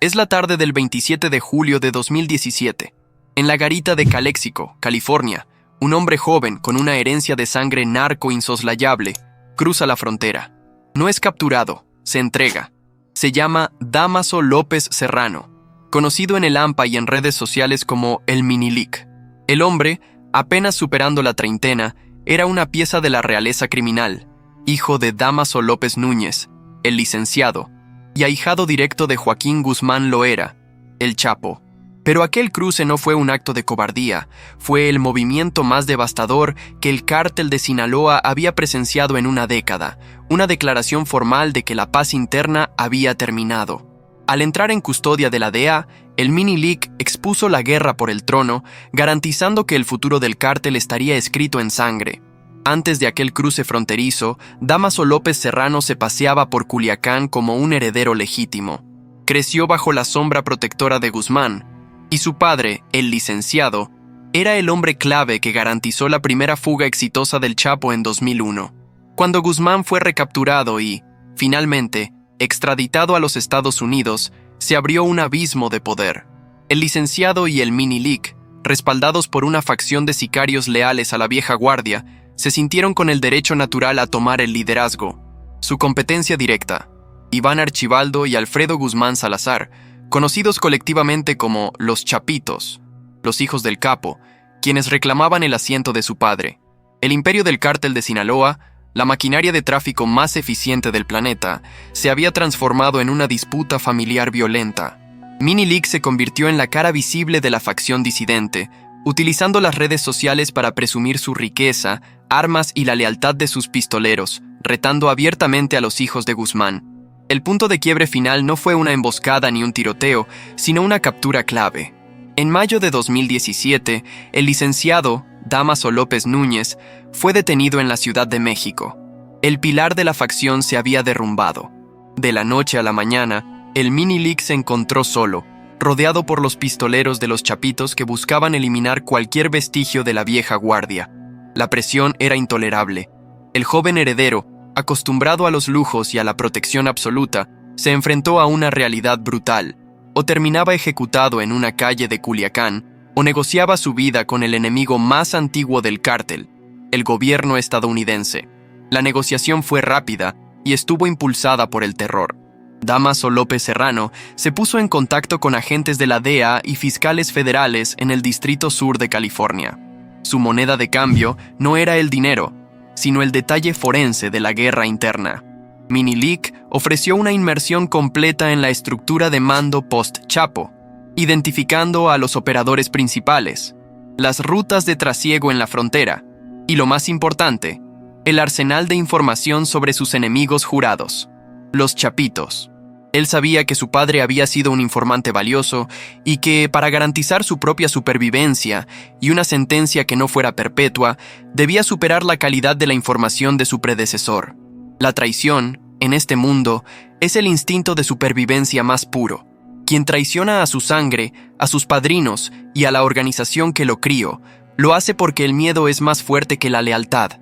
Es la tarde del 27 de julio de 2017. En la garita de Calexico, California, un hombre joven con una herencia de sangre narco insoslayable cruza la frontera. No es capturado, se entrega. Se llama Dámaso López Serrano, conocido en el AMPA y en redes sociales como el Minilic. El hombre, apenas superando la treintena, era una pieza de la realeza criminal, hijo de Dámaso López Núñez, el licenciado, y ahijado directo de Joaquín Guzmán Loera, el Chapo. Pero aquel cruce no fue un acto de cobardía, fue el movimiento más devastador que el cártel de Sinaloa había presenciado en una década, una declaración formal de que la paz interna había terminado. Al entrar en custodia de la DEA, el Minilic expuso la guerra por el trono, garantizando que el futuro del cártel estaría escrito en sangre. Antes de aquel cruce fronterizo, Dámaso López Serrano se paseaba por Culiacán como un heredero legítimo. Creció bajo la sombra protectora de Guzmán, y su padre, el licenciado, era el hombre clave que garantizó la primera fuga exitosa del Chapo en 2001. Cuando Guzmán fue recapturado y, finalmente, extraditado a los Estados Unidos, se abrió un abismo de poder. El licenciado y el Minilic, respaldados por una facción de sicarios leales a la vieja guardia, se sintieron con el derecho natural a tomar el liderazgo. Su competencia directa, Iván Archibaldo y Alfredo Guzmán Salazar, conocidos colectivamente como los Chapitos, los hijos del Capo, quienes reclamaban el asiento de su padre. El imperio del cártel de Sinaloa, la maquinaria de tráfico más eficiente del planeta, se había transformado en una disputa familiar violenta. Minilic se convirtió en la cara visible de la facción disidente, utilizando las redes sociales para presumir su riqueza, armas y la lealtad de sus pistoleros, retando abiertamente a los hijos de Guzmán. El punto de quiebre final no fue una emboscada ni un tiroteo, sino una captura clave. En mayo de 2017, el licenciado, Dámaso López Núñez, fue detenido en la Ciudad de México. El pilar de la facción se había derrumbado. De la noche a la mañana, el Minilic se encontró solo, rodeado por los pistoleros de los Chapitos que buscaban eliminar cualquier vestigio de la vieja guardia. La presión era intolerable. El joven heredero, acostumbrado a los lujos y a la protección absoluta, se enfrentó a una realidad brutal. O terminaba ejecutado en una calle de Culiacán, o negociaba su vida con el enemigo más antiguo del cártel, el gobierno estadounidense. La negociación fue rápida y estuvo impulsada por el terror. Dámaso López Serrano se puso en contacto con agentes de la DEA y fiscales federales en el Distrito Sur de California. Su moneda de cambio no era el dinero, sino el detalle forense de la guerra interna. Minilic ofreció una inmersión completa en la estructura de mando post-Chapo, identificando a los operadores principales, las rutas de trasiego en la frontera y, lo más importante, el arsenal de información sobre sus enemigos jurados, los Chapitos. Él sabía que su padre había sido un informante valioso y que, para garantizar su propia supervivencia y una sentencia que no fuera perpetua, debía superar la calidad de la información de su predecesor. La traición, en este mundo, es el instinto de supervivencia más puro. Quien traiciona a su sangre, a sus padrinos y a la organización que lo crió, lo hace porque el miedo es más fuerte que la lealtad.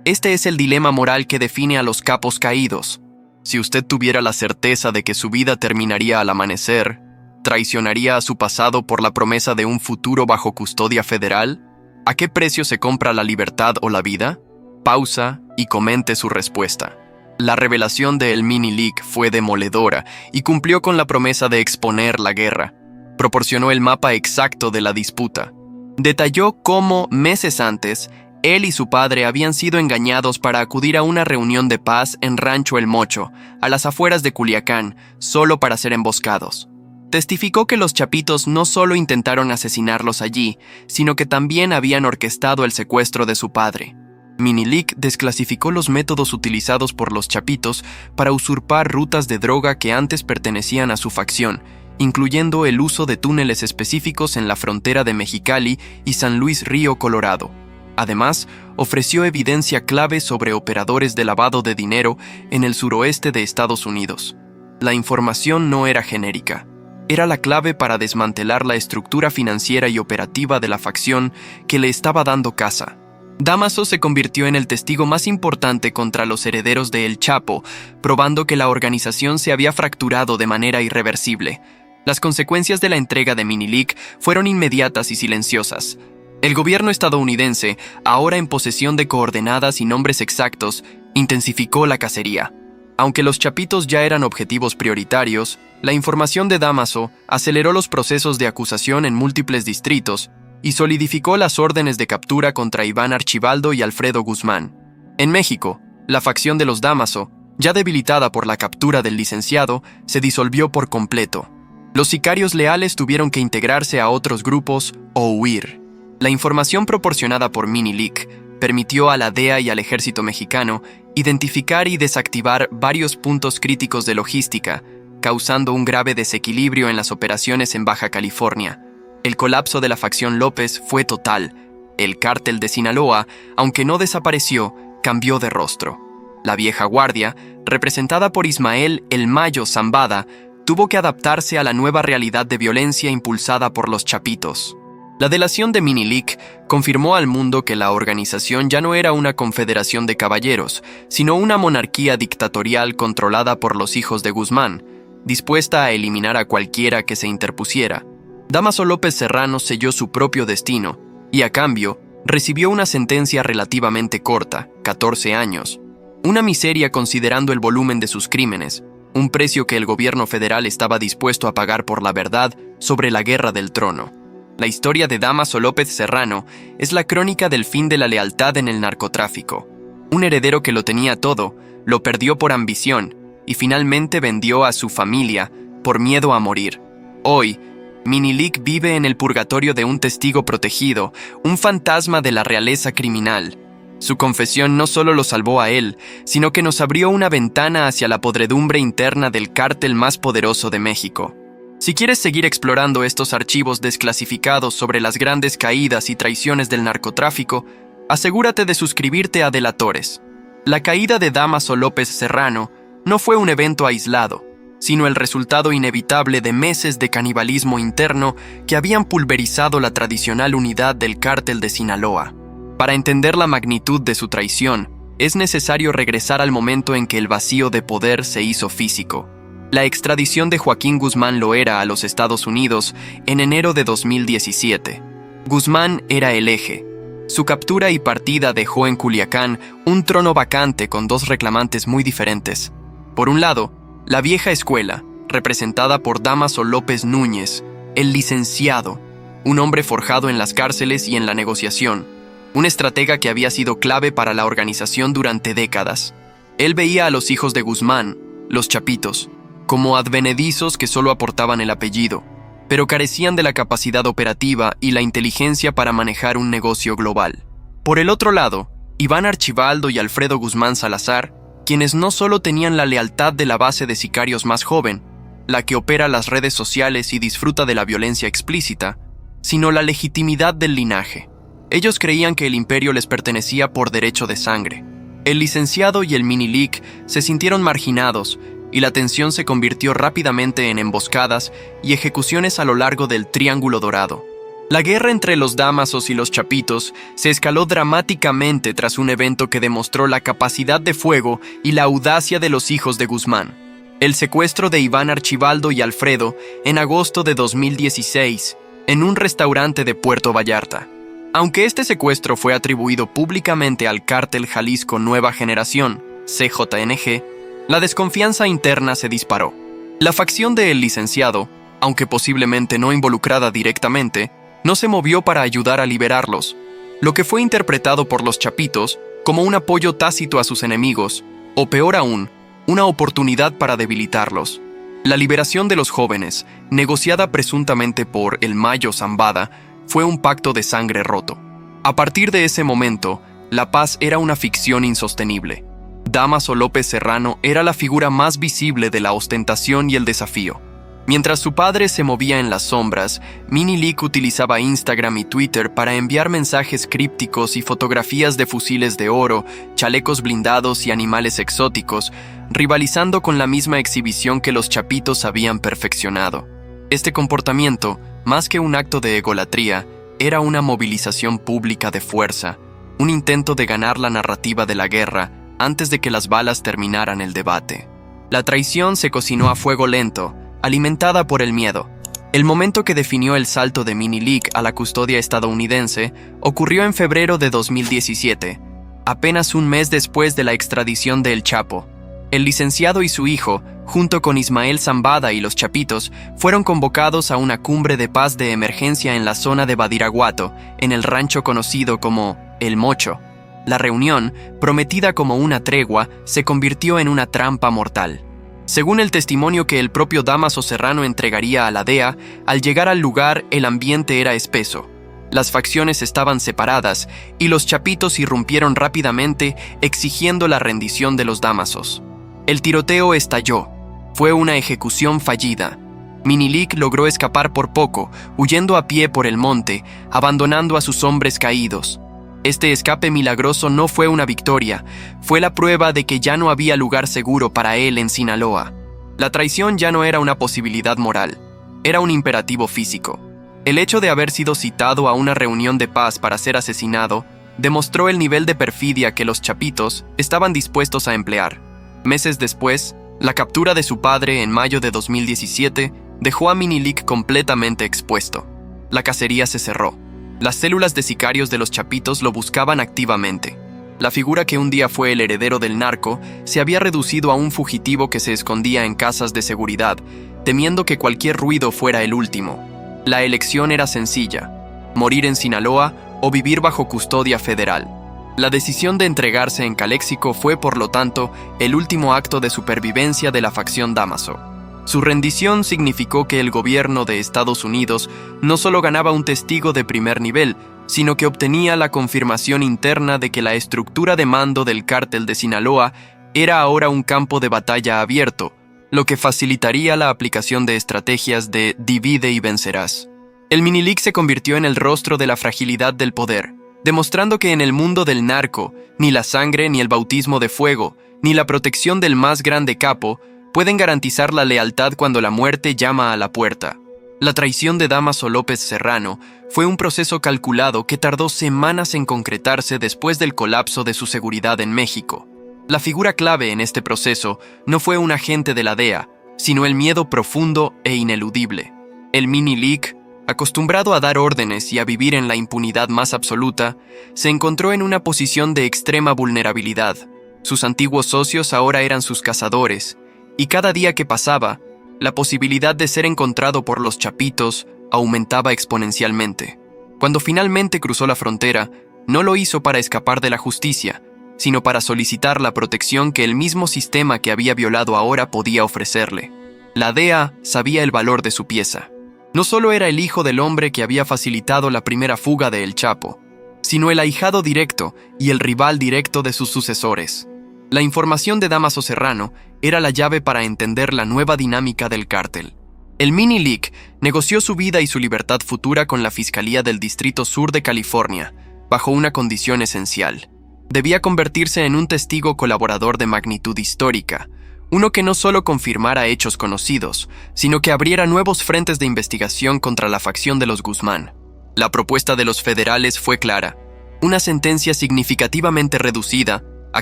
Este es el dilema moral que define a los capos caídos. Si usted tuviera la certeza de que su vida terminaría al amanecer, ¿traicionaría a su pasado por la promesa de un futuro bajo custodia federal? ¿A qué precio se compra la libertad o la vida? Pausa y comente su respuesta. La revelación de el Minilic fue demoledora y cumplió con la promesa de exponer la guerra. Proporcionó el mapa exacto de la disputa. Detalló cómo, meses antes, él y su padre habían sido engañados para acudir a una reunión de paz en Rancho El Mocho, a las afueras de Culiacán, solo para ser emboscados. Testificó que los Chapitos no solo intentaron asesinarlos allí, sino que también habían orquestado el secuestro de su padre. Minilic desclasificó los métodos utilizados por los Chapitos para usurpar rutas de droga que antes pertenecían a su facción, incluyendo el uso de túneles específicos en la frontera de Mexicali y San Luis Río Colorado. Además, ofreció evidencia clave sobre operadores de lavado de dinero en el suroeste de Estados Unidos. La información no era genérica. Era la clave para desmantelar la estructura financiera y operativa de la facción que le estaba dando caza. Dámaso se convirtió en el testigo más importante contra los herederos de El Chapo, probando que la organización se había fracturado de manera irreversible. Las consecuencias de la entrega de Minilik fueron inmediatas y silenciosas. El gobierno estadounidense, ahora en posesión de coordenadas y nombres exactos, intensificó la cacería. Aunque los chapitos ya eran objetivos prioritarios, la información de Dámaso aceleró los procesos de acusación en múltiples distritos y solidificó las órdenes de captura contra Iván Archibaldo y Alfredo Guzmán. En México, la facción de los Dámaso, ya debilitada por la captura del licenciado, se disolvió por completo. Los sicarios leales tuvieron que integrarse a otros grupos o huir. La información proporcionada por Minilik permitió a la DEA y al ejército mexicano identificar y desactivar varios puntos críticos de logística, causando un grave desequilibrio en las operaciones en Baja California. El colapso de la facción López fue total. El cártel de Sinaloa, aunque no desapareció, cambió de rostro. La vieja guardia, representada por Ismael El Mayo Zambada, tuvo que adaptarse a la nueva realidad de violencia impulsada por los chapitos. La delación de Minilik confirmó al mundo que la organización ya no era una confederación de caballeros, sino una monarquía dictatorial controlada por los hijos de Guzmán, dispuesta a eliminar a cualquiera que se interpusiera. Dámaso López Serrano selló su propio destino y, a cambio, recibió una sentencia relativamente corta, 14 años. Una miseria considerando el volumen de sus crímenes, un precio que el gobierno federal estaba dispuesto a pagar por la verdad sobre la guerra del trono. La historia de Dámaso López Serrano es la crónica del fin de la lealtad en el narcotráfico. Un heredero que lo tenía todo, lo perdió por ambición y finalmente vendió a su familia por miedo a morir. Hoy, Minilik vive en el purgatorio de un testigo protegido, un fantasma de la realeza criminal. Su confesión no solo lo salvó a él, sino que nos abrió una ventana hacia la podredumbre interna del cártel más poderoso de México. Si quieres seguir explorando estos archivos desclasificados sobre las grandes caídas y traiciones del narcotráfico, asegúrate de suscribirte a Delatores. La caída de Dámaso López Serrano no fue un evento aislado, sino el resultado inevitable de meses de canibalismo interno que habían pulverizado la tradicional unidad del cártel de Sinaloa. Para entender la magnitud de su traición, es necesario regresar al momento en que el vacío de poder se hizo físico. La extradición de Joaquín Guzmán Loera a los Estados Unidos en enero de 2017. Guzmán era el eje. Su captura y partida dejó en Culiacán un trono vacante con dos reclamantes muy diferentes. Por un lado, la vieja escuela, representada por Dámaso López Núñez, el licenciado, un hombre forjado en las cárceles y en la negociación, un estratega que había sido clave para la organización durante décadas. Él veía a los hijos de Guzmán, los chapitos, como advenedizos que solo aportaban el apellido, pero carecían de la capacidad operativa y la inteligencia para manejar un negocio global. Por el otro lado, Iván Archibaldo y Alfredo Guzmán Salazar, quienes no solo tenían la lealtad de la base de sicarios más joven, la que opera las redes sociales y disfruta de la violencia explícita, sino la legitimidad del linaje. Ellos creían que el imperio les pertenecía por derecho de sangre. El licenciado y el Minilik se sintieron marginados y la tensión se convirtió rápidamente en emboscadas y ejecuciones a lo largo del Triángulo Dorado. La guerra entre los Dámasos y los chapitos se escaló dramáticamente tras un evento que demostró la capacidad de fuego y la audacia de los hijos de Guzmán: el secuestro de Iván Archibaldo y Alfredo en agosto de 2016 en un restaurante de Puerto Vallarta. Aunque este secuestro fue atribuido públicamente al Cártel Jalisco Nueva Generación, CJNG, la desconfianza interna se disparó. La facción del licenciado, aunque posiblemente no involucrada directamente, no se movió para ayudar a liberarlos, lo que fue interpretado por los chapitos como un apoyo tácito a sus enemigos, o peor aún, una oportunidad para debilitarlos. La liberación de los jóvenes, negociada presuntamente por El Mayo Zambada, fue un pacto de sangre roto. A partir de ese momento, la paz era una ficción insostenible. Dámaso López Serrano era la figura más visible de la ostentación y el desafío. Mientras su padre se movía en las sombras, Minilik utilizaba Instagram y Twitter para enviar mensajes crípticos y fotografías de fusiles de oro, chalecos blindados y animales exóticos, rivalizando con la misma exhibición que los chapitos habían perfeccionado. Este comportamiento, más que un acto de egolatría, era una movilización pública de fuerza, un intento de ganar la narrativa de la guerra antes de que las balas terminaran el debate. La traición se cocinó a fuego lento, alimentada por el miedo. El momento que definió el salto de Minilic a la custodia estadounidense ocurrió en febrero de 2017, apenas un mes después de la extradición de El Chapo. El licenciado y su hijo, junto con Ismael Zambada y los Chapitos, fueron convocados a una cumbre de paz de emergencia en la zona de Badiraguato, en el rancho conocido como El Mocho. La reunión, prometida como una tregua, se convirtió en una trampa mortal. Según el testimonio que el propio Dámaso Serrano entregaría a la DEA, al llegar al lugar el ambiente era espeso. Las facciones estaban separadas y los Chapitos irrumpieron rápidamente exigiendo la rendición de los Dámasos. El tiroteo estalló. Fue una ejecución fallida. Minilic logró escapar por poco, huyendo a pie por el monte, abandonando a sus hombres caídos. Este escape milagroso no fue una victoria, fue la prueba de que ya no había lugar seguro para él en Sinaloa. La traición ya no era una posibilidad moral, era un imperativo físico. El hecho de haber sido citado a una reunión de paz para ser asesinado demostró el nivel de perfidia que los Chapitos estaban dispuestos a emplear. Meses después, la captura de su padre en mayo de 2017 dejó a Minilic completamente expuesto. La cacería se cerró. Las células de sicarios de los Chapitos lo buscaban activamente. La figura que un día fue el heredero del narco se había reducido a un fugitivo que se escondía en casas de seguridad, temiendo que cualquier ruido fuera el último. La elección era sencilla: morir en Sinaloa o vivir bajo custodia federal. La decisión de entregarse en Caléxico fue, por lo tanto, el último acto de supervivencia de la facción Dámaso. Su rendición significó que el gobierno de Estados Unidos no solo ganaba un testigo de primer nivel, sino que obtenía la confirmación interna de que la estructura de mando del cártel de Sinaloa era ahora un campo de batalla abierto, lo que facilitaría la aplicación de estrategias de divide y vencerás. El Minilic se convirtió en el rostro de la fragilidad del poder, demostrando que en el mundo del narco, ni la sangre, ni el bautismo de fuego, ni la protección del más grande capo pueden garantizar la lealtad cuando la muerte llama a la puerta. La traición de Dámaso López Serrano fue un proceso calculado que tardó semanas en concretarse después del colapso de su seguridad en México. La figura clave en este proceso no fue un agente de la DEA, sino el miedo profundo e ineludible. El Minilic, acostumbrado a dar órdenes y a vivir en la impunidad más absoluta, se encontró en una posición de extrema vulnerabilidad. Sus antiguos socios ahora eran sus cazadores, y cada día que pasaba, la posibilidad de ser encontrado por los Chapitos aumentaba exponencialmente. Cuando finalmente cruzó la frontera, no lo hizo para escapar de la justicia, sino para solicitar la protección que el mismo sistema que había violado ahora podía ofrecerle. La DEA sabía el valor de su pieza. No solo era el hijo del hombre que había facilitado la primera fuga de El Chapo, sino el ahijado directo y el rival directo de sus sucesores. La información de Dámaso Serrano era la llave para entender la nueva dinámica del cártel. El Minilic negoció su vida y su libertad futura con la Fiscalía del Distrito Sur de California, bajo una condición esencial. Debía convertirse en un testigo colaborador de magnitud histórica, uno que no solo confirmara hechos conocidos, sino que abriera nuevos frentes de investigación contra la facción de los Guzmán. La propuesta de los federales fue clara: una sentencia significativamente reducida a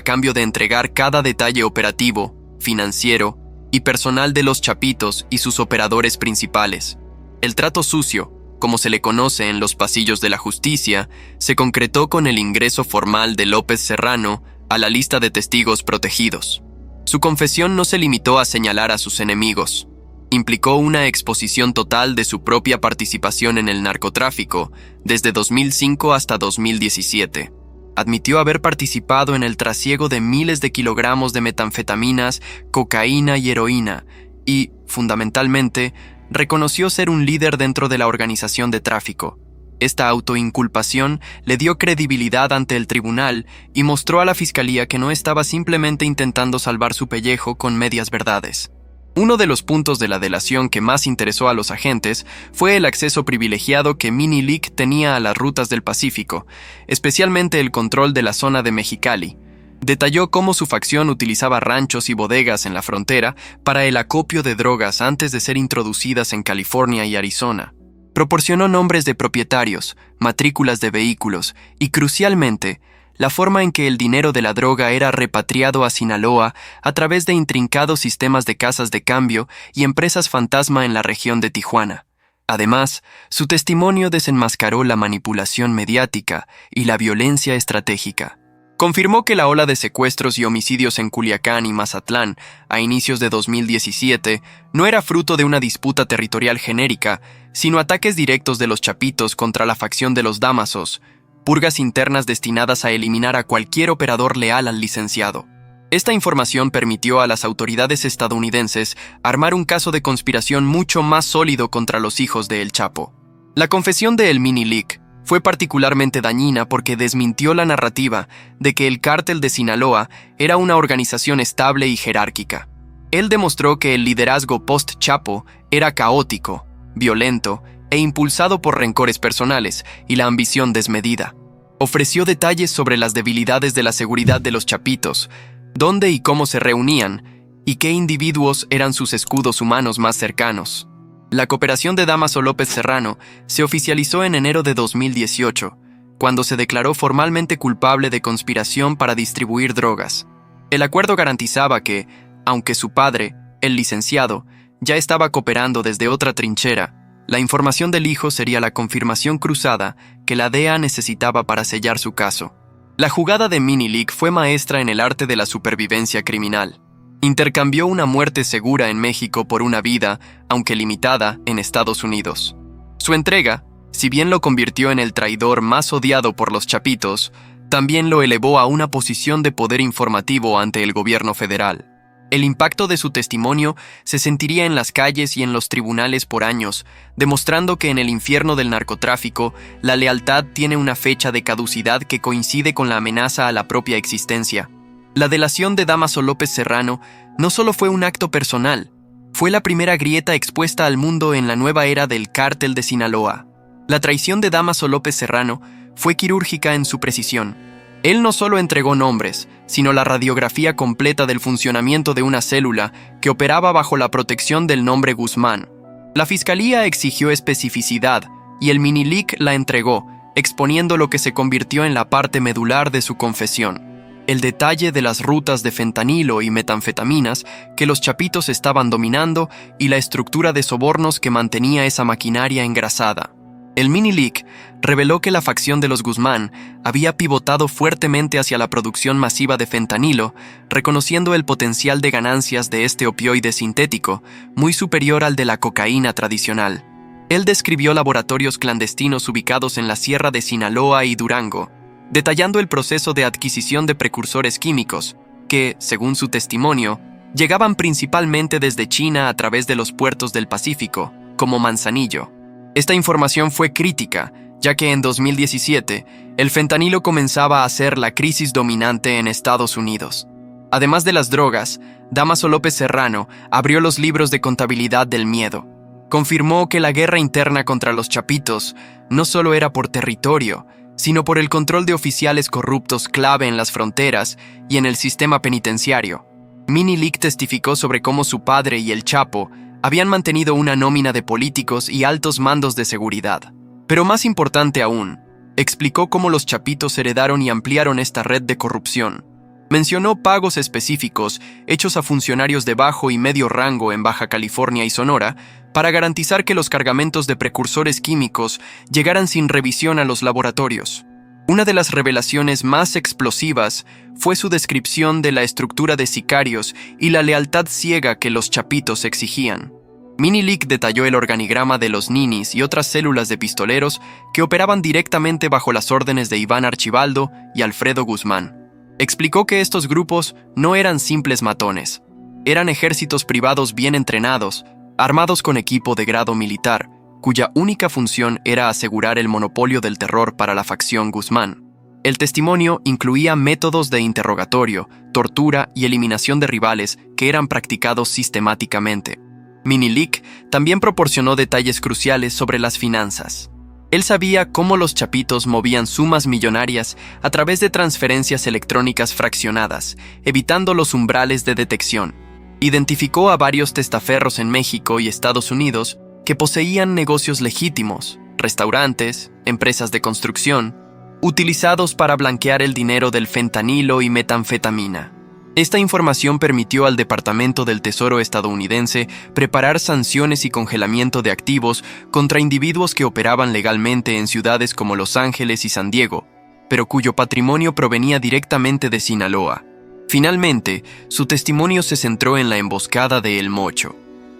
cambio de entregar cada detalle operativo, financiero y personal de los Chapitos y sus operadores principales. El trato sucio, como se le conoce en los pasillos de la justicia, se concretó con el ingreso formal de López Serrano a la lista de testigos protegidos. Su confesión no se limitó a señalar a sus enemigos. Implicó una exposición total de su propia participación en el narcotráfico desde 2005 hasta 2017. Admitió haber participado en el trasiego de miles de kilogramos de metanfetaminas, cocaína y heroína y, fundamentalmente, reconoció ser un líder dentro de la organización de tráfico. Esta autoinculpación le dio credibilidad ante el tribunal y mostró a la fiscalía que no estaba simplemente intentando salvar su pellejo con medias verdades. Uno de los puntos de la delación que más interesó a los agentes fue el acceso privilegiado que Minilic tenía a las rutas del Pacífico, especialmente el control de la zona de Mexicali. Detalló cómo su facción utilizaba ranchos y bodegas en la frontera para el acopio de drogas antes de ser introducidas en California y Arizona. Proporcionó nombres de propietarios, matrículas de vehículos y, crucialmente, la forma en que el dinero de la droga era repatriado a Sinaloa a través de intrincados sistemas de casas de cambio y empresas fantasma en la región de Tijuana. Además, su testimonio desenmascaró la manipulación mediática y la violencia estratégica. Confirmó que la ola de secuestros y homicidios en Culiacán y Mazatlán a inicios de 2017 no era fruto de una disputa territorial genérica, sino ataques directos de los chapitos contra la facción de los Dámasos, purgas internas destinadas a eliminar a cualquier operador leal al licenciado. Esta información permitió a las autoridades estadounidenses armar un caso de conspiración mucho más sólido contra los hijos de El Chapo. La confesión de El Mini-Lic fue particularmente dañina porque desmintió la narrativa de que el Cártel de Sinaloa era una organización estable y jerárquica. Él demostró que el liderazgo post-Chapo era caótico, violento e impulsado por rencores personales y la ambición desmedida. Ofreció detalles sobre las debilidades de la seguridad de los chapitos, dónde y cómo se reunían, y qué individuos eran sus escudos humanos más cercanos. La cooperación de Dámaso López Serrano se oficializó en enero de 2018, cuando se declaró formalmente culpable de conspiración para distribuir drogas. El acuerdo garantizaba que, aunque su padre, el licenciado, ya estaba cooperando desde otra trinchera, la información del hijo sería la confirmación cruzada que la DEA necesitaba para sellar su caso. La jugada de Mini-Lic fue maestra en el arte de la supervivencia criminal. Intercambió una muerte segura en México por una vida, aunque limitada, en Estados Unidos. Su entrega, si bien lo convirtió en el traidor más odiado por los chapitos, también lo elevó a una posición de poder informativo ante el gobierno federal. El impacto de su testimonio se sentiría en las calles y en los tribunales por años, demostrando que en el infierno del narcotráfico, la lealtad tiene una fecha de caducidad que coincide con la amenaza a la propia existencia. La delación de Dámaso López Serrano no solo fue un acto personal, fue la primera grieta expuesta al mundo en la nueva era del Cártel de Sinaloa. La traición de Dámaso López Serrano fue quirúrgica en su precisión. Él no solo entregó nombres, sino la radiografía completa del funcionamiento de una célula que operaba bajo la protección del nombre Guzmán. La fiscalía exigió especificidad y el Mini-Lic la entregó, exponiendo lo que se convirtió en la parte medular de su confesión: el detalle de las rutas de fentanilo y metanfetaminas que los chapitos estaban dominando y la estructura de sobornos que mantenía esa maquinaria engrasada. El Mini-Lic reveló que la facción de los Guzmán había pivotado fuertemente hacia la producción masiva de fentanilo, reconociendo el potencial de ganancias de este opioide sintético, muy superior al de la cocaína tradicional. Él describió laboratorios clandestinos ubicados en la Sierra de Sinaloa y Durango, detallando el proceso de adquisición de precursores químicos, que, según su testimonio, llegaban principalmente desde China a través de los puertos del Pacífico, como Manzanillo. Esta información fue crítica, ya que en 2017 el fentanilo comenzaba a ser la crisis dominante en Estados Unidos. Además de las drogas, Dámaso López Serrano abrió los libros de contabilidad del miedo. Confirmó que la guerra interna contra los chapitos no solo era por territorio, sino por el control de oficiales corruptos clave en las fronteras y en el sistema penitenciario. Mini-Lic testificó sobre cómo su padre y el Chapo habían mantenido una nómina de políticos y altos mandos de seguridad. Pero más importante aún, explicó cómo los chapitos heredaron y ampliaron esta red de corrupción. Mencionó pagos específicos hechos a funcionarios de bajo y medio rango en Baja California y Sonora para garantizar que los cargamentos de precursores químicos llegaran sin revisión a los laboratorios. Una de las revelaciones más explosivas fue su descripción de la estructura de sicarios y la lealtad ciega que los chapitos exigían. Mini-Lic detalló el organigrama de los ninis y otras células de pistoleros que operaban directamente bajo las órdenes de Iván Archibaldo y Alfredo Guzmán. Explicó que estos grupos no eran simples matones, eran ejércitos privados bien entrenados, armados con equipo de grado militar, cuya única función era asegurar el monopolio del terror para la facción Guzmán. El testimonio incluía métodos de interrogatorio, tortura y eliminación de rivales que eran practicados sistemáticamente. Mini-Lic también proporcionó detalles cruciales sobre las finanzas. Él sabía cómo los chapitos movían sumas millonarias a través de transferencias electrónicas fraccionadas, evitando los umbrales de detección. Identificó a varios testaferros en México y Estados Unidos que poseían negocios legítimos, restaurantes, empresas de construcción, utilizados para blanquear el dinero del fentanilo y metanfetamina. Esta información permitió al Departamento del Tesoro estadounidense preparar sanciones y congelamiento de activos contra individuos que operaban legalmente en ciudades como Los Ángeles y San Diego, pero cuyo patrimonio provenía directamente de Sinaloa. Finalmente, su testimonio se centró en la emboscada de El Mocho.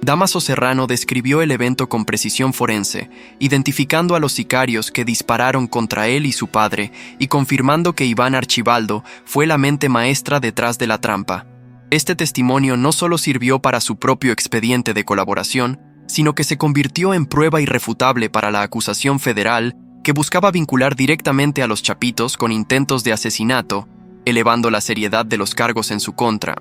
Dámaso Serrano describió el evento con precisión forense, identificando a los sicarios que dispararon contra él y su padre y confirmando que Iván Archibaldo fue la mente maestra detrás de la trampa. Este testimonio no solo sirvió para su propio expediente de colaboración, sino que se convirtió en prueba irrefutable para la acusación federal que buscaba vincular directamente a los Chapitos con intentos de asesinato, elevando la seriedad de los cargos en su contra.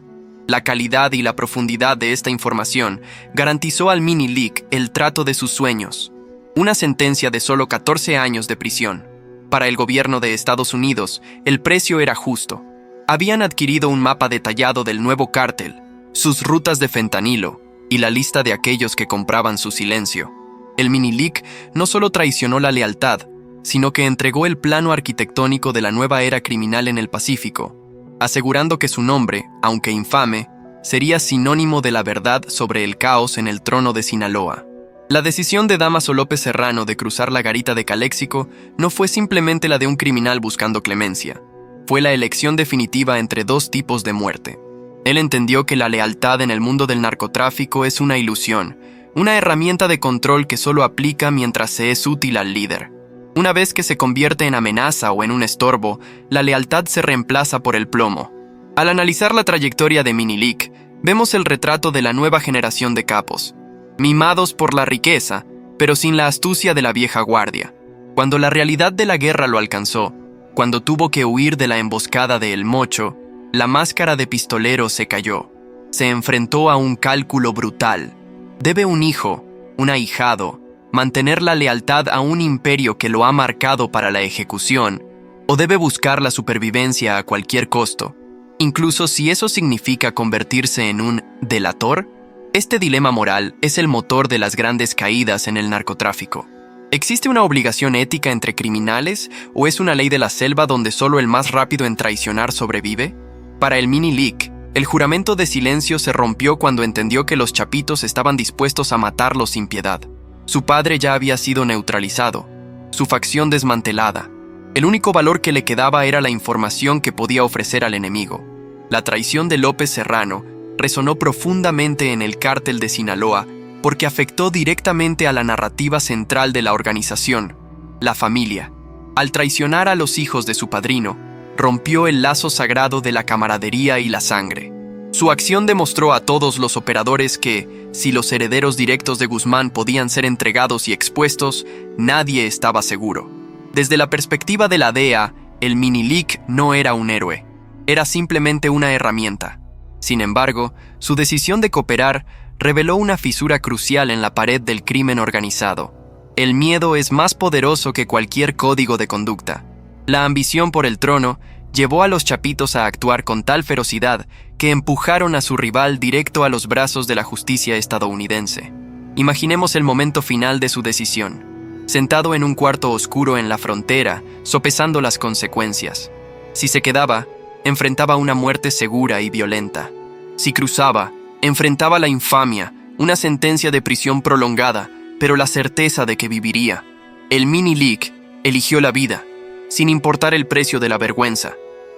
La calidad y la profundidad de esta información garantizó al Mini League el trato de sus sueños, una sentencia de solo 14 años de prisión. Para el gobierno de Estados Unidos, el precio era justo. Habían adquirido un mapa detallado del nuevo cártel, sus rutas de fentanilo y la lista de aquellos que compraban su silencio. El Mini League no solo traicionó la lealtad, sino que entregó el plano arquitectónico de la nueva era criminal en el Pacífico, asegurando que su nombre, aunque infame, sería sinónimo de la verdad sobre el caos en el trono de Sinaloa. La decisión de Dámaso López Serrano de cruzar la garita de Caléxico no fue simplemente la de un criminal buscando clemencia. Fue la elección definitiva entre dos tipos de muerte. Él entendió que la lealtad en el mundo del narcotráfico es una ilusión, una herramienta de control que solo aplica mientras se es útil al líder. Una vez que se convierte en amenaza o en un estorbo, la lealtad se reemplaza por el plomo. Al analizar la trayectoria de Mini League, vemos el retrato de la nueva generación de capos, mimados por la riqueza, pero sin la astucia de la vieja guardia. Cuando la realidad de la guerra lo alcanzó, cuando tuvo que huir de la emboscada de El Mocho, la máscara de pistolero se cayó. Se enfrentó a un cálculo brutal. ¿Debe un hijo, un ahijado, mantener la lealtad a un imperio que lo ha marcado para la ejecución, o debe buscar la supervivencia a cualquier costo, incluso si eso significa convertirse en un delator? Este dilema moral es el motor de las grandes caídas en el narcotráfico. ¿Existe una obligación ética entre criminales o es una ley de la selva donde solo el más rápido en traicionar sobrevive? Para el Mini League, el juramento de silencio se rompió cuando entendió que los Chapitos estaban dispuestos a matarlo sin piedad. Su padre ya había sido neutralizado, su facción desmantelada. El único valor que le quedaba era la información que podía ofrecer al enemigo. La traición de López Serrano resonó profundamente en el cártel de Sinaloa porque afectó directamente a la narrativa central de la organización, la familia. Al traicionar a los hijos de su padrino, rompió el lazo sagrado de la camaradería y la sangre. Su acción demostró a todos los operadores que, si los herederos directos de Guzmán podían ser entregados y expuestos, nadie estaba seguro. Desde la perspectiva de la DEA, el Mini League no era un héroe, era simplemente una herramienta. Sin embargo, su decisión de cooperar reveló una fisura crucial en la pared del crimen organizado. El miedo es más poderoso que cualquier código de conducta. La ambición por el trono llevó a los Chapitos a actuar con tal ferocidad que empujaron a su rival directo a los brazos de la justicia estadounidense. Imaginemos el momento final de su decisión. Sentado en un cuarto oscuro en la frontera, sopesando las consecuencias. Si se quedaba, enfrentaba una muerte segura y violenta. Si cruzaba, enfrentaba la infamia, una sentencia de prisión prolongada, pero la certeza de que viviría. El Mini League eligió la vida, sin importar el precio de la vergüenza.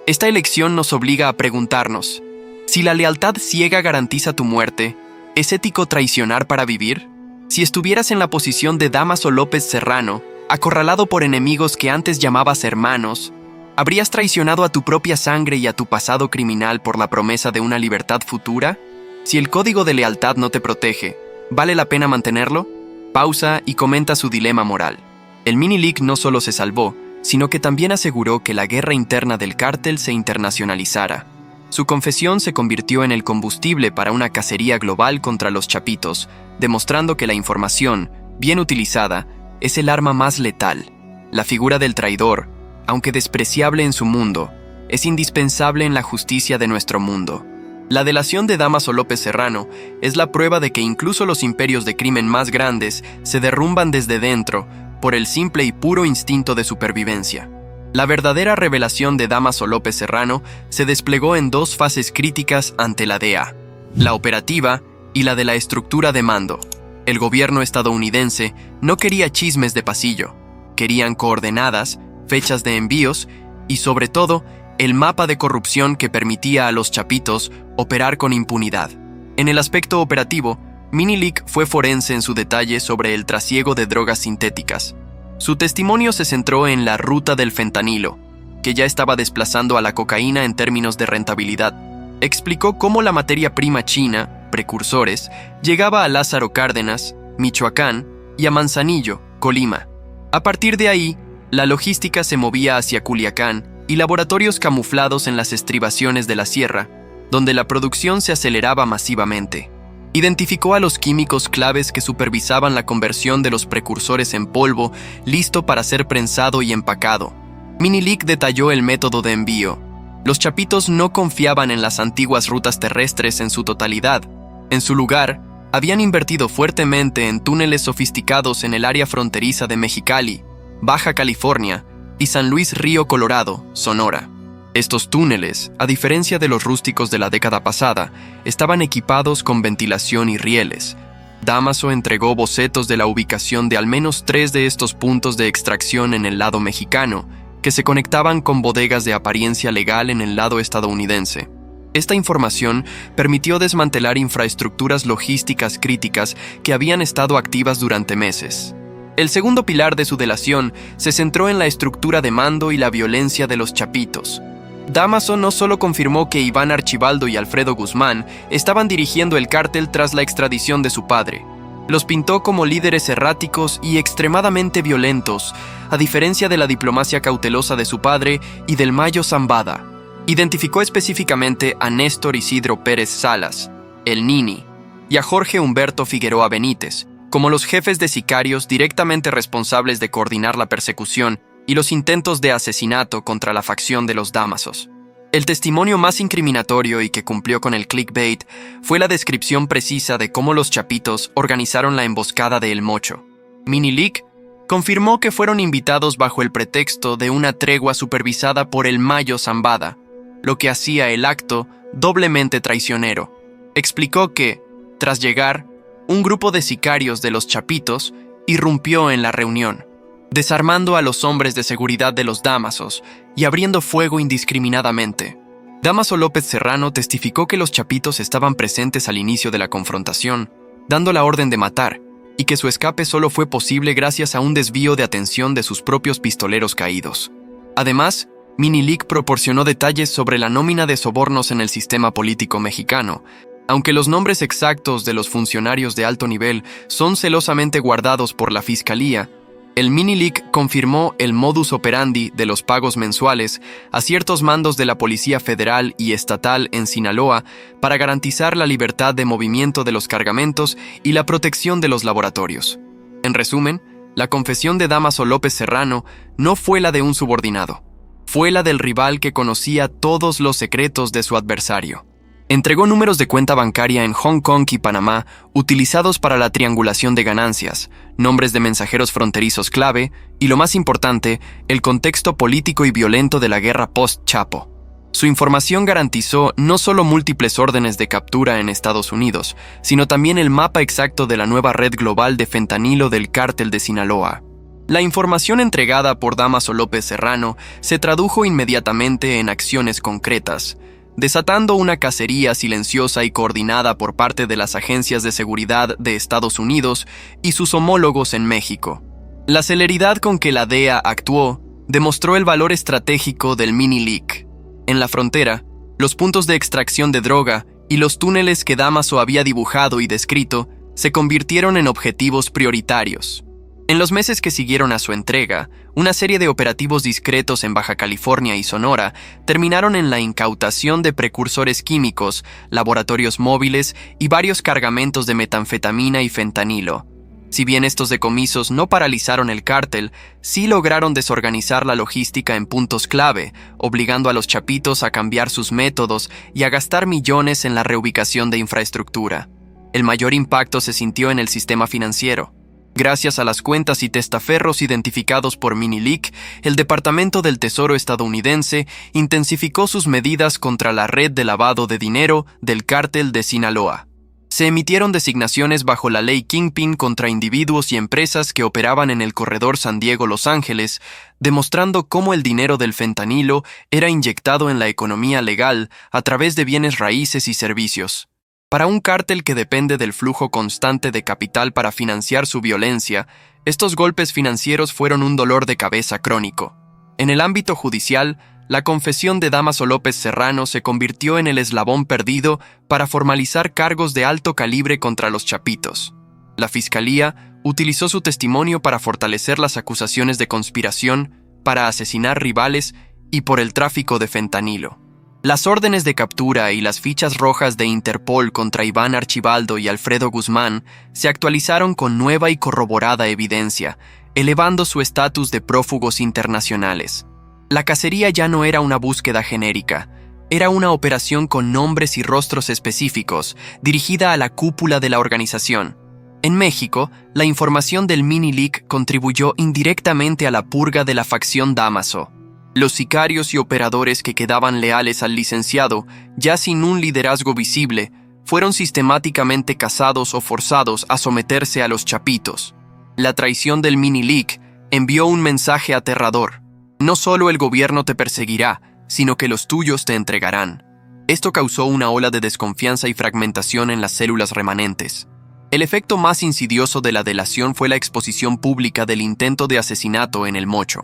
Esta elección nos obliga a preguntarnos, si la lealtad ciega garantiza tu muerte, ¿es ético traicionar para vivir? Si estuvieras en la posición de Dámaso López Serrano, acorralado por enemigos que antes llamabas hermanos, ¿habrías traicionado a tu propia sangre y a tu pasado criminal por la promesa de una libertad futura? Si el código de lealtad no te protege, ¿vale la pena mantenerlo? Pausa y comenta su dilema moral. El Mini League no solo se salvó, sino que también aseguró que la guerra interna del cártel se internacionalizara. Su confesión se convirtió en el combustible para una cacería global contra los Chapitos, demostrando que la información, bien utilizada, es el arma más letal. La figura del traidor, aunque despreciable en su mundo, es indispensable en la justicia de nuestro mundo. La delación de Dámaso López Serrano es la prueba de que incluso los imperios de crimen más grandes se derrumban desde dentro por el simple y puro instinto de supervivencia. La verdadera revelación de Dámaso López Serrano se desplegó en dos fases críticas ante la DEA, la operativa y la de la estructura de mando. El gobierno estadounidense no quería chismes de pasillo, querían coordenadas, fechas de envíos y, sobre todo, el mapa de corrupción que permitía a los chapitos operar con impunidad. En el aspecto operativo, Minilic fue forense en su detalle sobre el trasiego de drogas sintéticas. Su testimonio se centró en la ruta del fentanilo, que ya estaba desplazando a la cocaína en términos de rentabilidad. Explicó cómo la materia prima china, precursores, llegaba a Lázaro Cárdenas, Michoacán, y a Manzanillo, Colima. A partir de ahí, la logística se movía hacia Culiacán y laboratorios camuflados en las estribaciones de la sierra, donde la producción se aceleraba masivamente. Identificó a los químicos claves que supervisaban la conversión de los precursores en polvo, listo para ser prensado y empacado. Minilic detalló el método de envío. Los chapitos no confiaban en las antiguas rutas terrestres en su totalidad. En su lugar, habían invertido fuertemente en túneles sofisticados en el área fronteriza de Mexicali, Baja California y San Luis Río Colorado, Sonora. Estos túneles, a diferencia de los rústicos de la década pasada, estaban equipados con ventilación y rieles. Dámaso entregó bocetos de la ubicación de al menos 3 de estos puntos de extracción en el lado mexicano, que se conectaban con bodegas de apariencia legal en el lado estadounidense. Esta información permitió desmantelar infraestructuras logísticas críticas que habían estado activas durante meses. El segundo pilar de su delación se centró en la estructura de mando y la violencia de los chapitos. Dámaso no solo confirmó que Iván Archibaldo y Alfredo Guzmán estaban dirigiendo el cártel tras la extradición de su padre. Los pintó como líderes erráticos y extremadamente violentos, a diferencia de la diplomacia cautelosa de su padre y del Mayo Zambada. Identificó específicamente a Néstor Isidro Pérez Salas, el Nini, y a Jorge Humberto Figueroa Benítez, como los jefes de sicarios directamente responsables de coordinar la persecución y los intentos de asesinato contra la facción de los Dámasos. El testimonio más incriminatorio y que cumplió con el clickbait fue la descripción precisa de cómo los chapitos organizaron la emboscada de El Mocho. Minilic confirmó que fueron invitados bajo el pretexto de una tregua supervisada por el Mayo Zambada, lo que hacía el acto doblemente traicionero. Explicó que, tras llegar, un grupo de sicarios de los chapitos irrumpió en la reunión, desarmando a los hombres de seguridad de los Dámasos y abriendo fuego indiscriminadamente. Dámaso López Serrano testificó que los chapitos estaban presentes al inicio de la confrontación, dando la orden de matar, y que su escape solo fue posible gracias a un desvío de atención de sus propios pistoleros caídos. Además, Minilic proporcionó detalles sobre la nómina de sobornos en el sistema político mexicano. Aunque los nombres exactos de los funcionarios de alto nivel son celosamente guardados por la Fiscalía, el Minilic confirmó el modus operandi de los pagos mensuales a ciertos mandos de la Policía Federal y Estatal en Sinaloa para garantizar la libertad de movimiento de los cargamentos y la protección de los laboratorios. En resumen, la confesión de Dámaso López Serrano no fue la de un subordinado, fue la del rival que conocía todos los secretos de su adversario. Entregó números de cuenta bancaria en Hong Kong y Panamá utilizados para la triangulación de ganancias, nombres de mensajeros fronterizos clave y, lo más importante, el contexto político y violento de la guerra post-Chapo. Su información garantizó no solo múltiples órdenes de captura en Estados Unidos, sino también el mapa exacto de la nueva red global de fentanilo del cártel de Sinaloa. La información entregada por Dámaso López Serrano se tradujo inmediatamente en acciones concretas, desatando una cacería silenciosa y coordinada por parte de las agencias de seguridad de Estados Unidos y sus homólogos en México. La celeridad con que la DEA actuó demostró el valor estratégico del Minilic. En la frontera, los puntos de extracción de droga y los túneles que Dámaso había dibujado y descrito se convirtieron en objetivos prioritarios. En los meses que siguieron a su entrega, una serie de operativos discretos en Baja California y Sonora terminaron en la incautación de precursores químicos, laboratorios móviles y varios cargamentos de metanfetamina y fentanilo. Si bien estos decomisos no paralizaron el cártel, sí lograron desorganizar la logística en puntos clave, obligando a los chapitos a cambiar sus métodos y a gastar millones en la reubicación de infraestructura. El mayor impacto se sintió en el sistema financiero. Gracias a las cuentas y testaferros identificados por Minilik, el Departamento del Tesoro estadounidense intensificó sus medidas contra la red de lavado de dinero del cártel de Sinaloa. Se emitieron designaciones bajo la ley Kingpin contra individuos y empresas que operaban en el corredor San Diego-Los Ángeles, demostrando cómo el dinero del fentanilo era inyectado en la economía legal a través de bienes raíces y servicios. Para un cártel que depende del flujo constante de capital para financiar su violencia, estos golpes financieros fueron un dolor de cabeza crónico. En el ámbito judicial, la confesión de Dámaso López Serrano se convirtió en el eslabón perdido para formalizar cargos de alto calibre contra los Chapitos. La Fiscalía utilizó su testimonio para fortalecer las acusaciones de conspiración, para asesinar rivales y por el tráfico de fentanilo. Las órdenes de captura y las fichas rojas de Interpol contra Iván Archibaldo y Alfredo Guzmán se actualizaron con nueva y corroborada evidencia, elevando su estatus de prófugos internacionales. La cacería ya no era una búsqueda genérica, era una operación con nombres y rostros específicos, dirigida a la cúpula de la organización. En México, la información del Minilik contribuyó indirectamente a la purga de la facción Dámaso. Los sicarios y operadores que quedaban leales al licenciado, ya sin un liderazgo visible, fueron sistemáticamente cazados o forzados a someterse a los Chapitos. La traición del Minilik envió un mensaje aterrador. No solo el gobierno te perseguirá, sino que los tuyos te entregarán. Esto causó una ola de desconfianza y fragmentación en las células remanentes. El efecto más insidioso de la delación fue la exposición pública del intento de asesinato en El Mocho.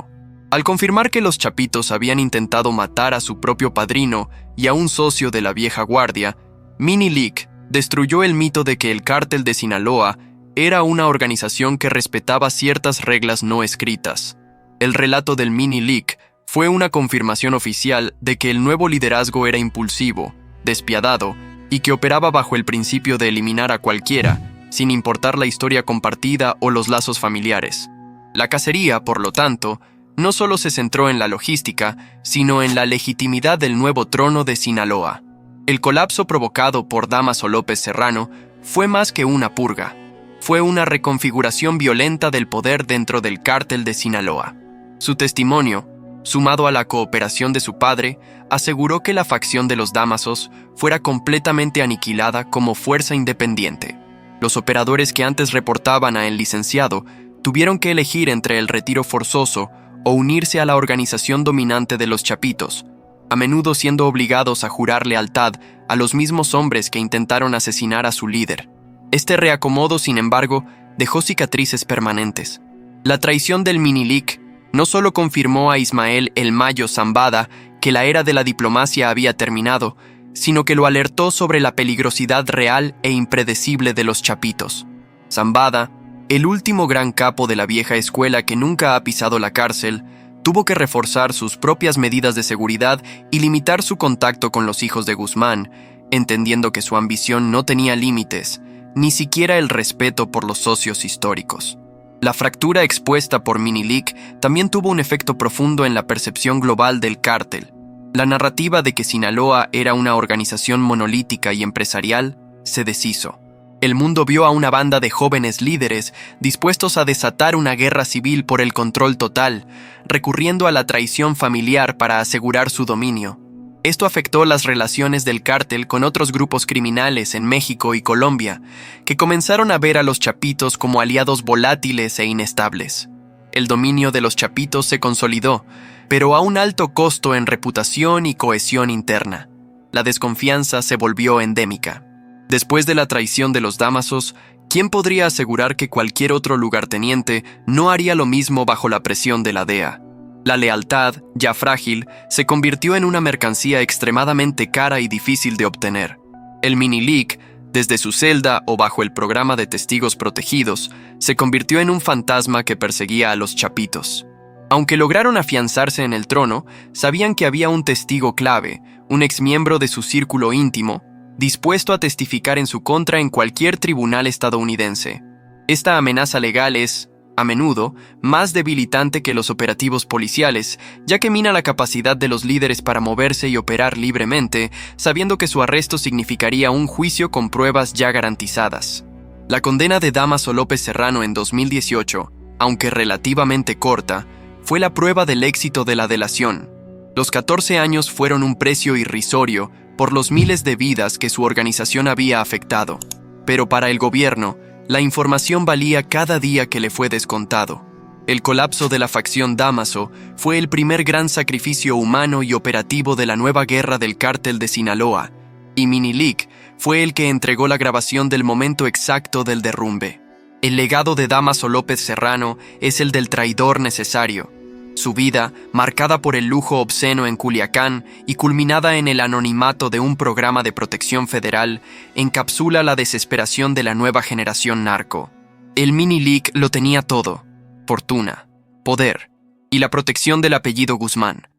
Al confirmar que los Chapitos habían intentado matar a su propio padrino y a un socio de la vieja guardia, Minilik destruyó el mito de que el cártel de Sinaloa era una organización que respetaba ciertas reglas no escritas. El relato del Minilik fue una confirmación oficial de que el nuevo liderazgo era impulsivo, despiadado y que operaba bajo el principio de eliminar a cualquiera, sin importar la historia compartida o los lazos familiares. La cacería, por lo tanto, no solo se centró en la logística, sino en la legitimidad del nuevo trono de Sinaloa. El colapso provocado por Dámaso López Serrano fue más que una purga. Fue una reconfiguración violenta del poder dentro del cártel de Sinaloa. Su testimonio, sumado a la cooperación de su padre, aseguró que la facción de los Dámasos fuera completamente aniquilada como fuerza independiente. Los operadores que antes reportaban a el licenciado tuvieron que elegir entre el retiro forzoso o unirse a la organización dominante de los Chapitos, a menudo siendo obligados a jurar lealtad a los mismos hombres que intentaron asesinar a su líder. Este reacomodo, sin embargo, dejó cicatrices permanentes. La traición del Minilik no solo confirmó a Ismael El Mayo Zambada que la era de la diplomacia había terminado, sino que lo alertó sobre la peligrosidad real e impredecible de los Chapitos. Zambada, el último gran capo de la vieja escuela que nunca ha pisado la cárcel, tuvo que reforzar sus propias medidas de seguridad y limitar su contacto con los hijos de Guzmán, entendiendo que su ambición no tenía límites, ni siquiera el respeto por los socios históricos. La fractura expuesta por Minilik también tuvo un efecto profundo en la percepción global del cártel. La narrativa de que Sinaloa era una organización monolítica y empresarial se deshizo. El mundo vio a una banda de jóvenes líderes dispuestos a desatar una guerra civil por el control total, recurriendo a la traición familiar para asegurar su dominio. Esto afectó las relaciones del cártel con otros grupos criminales en México y Colombia, que comenzaron a ver a los Chapitos como aliados volátiles e inestables. El dominio de los Chapitos se consolidó, pero a un alto costo en reputación y cohesión interna. La desconfianza se volvió endémica. Después de la traición de los Dámasos, ¿quién podría asegurar que cualquier otro lugarteniente no haría lo mismo bajo la presión de la DEA? La lealtad, ya frágil, se convirtió en una mercancía extremadamente cara y difícil de obtener. El Minilik, desde su celda o bajo el programa de testigos protegidos, se convirtió en un fantasma que perseguía a los Chapitos. Aunque lograron afianzarse en el trono, sabían que había un testigo clave, un exmiembro de su círculo íntimo, dispuesto a testificar en su contra en cualquier tribunal estadounidense. Esta amenaza legal es, a menudo, más debilitante que los operativos policiales, ya que mina la capacidad de los líderes para moverse y operar libremente, sabiendo que su arresto significaría un juicio con pruebas ya garantizadas. La condena de Dámaso López Serrano en 2018, aunque relativamente corta, fue la prueba del éxito de la delación. Los 14 años fueron un precio irrisorio por los miles de vidas que su organización había afectado. Pero para el gobierno, la información valía cada día que le fue descontado. El colapso de la facción Dámaso fue el primer gran sacrificio humano y operativo de la nueva guerra del cártel de Sinaloa, y Minilic fue el que entregó la grabación del momento exacto del derrumbe. El legado de Dámaso López Serrano es el del traidor necesario. Su vida, marcada por el lujo obsceno en Culiacán y culminada en el anonimato de un programa de protección federal, encapsula la desesperación de la nueva generación narco. El Minilic lo tenía todo: fortuna, poder y la protección del apellido Guzmán.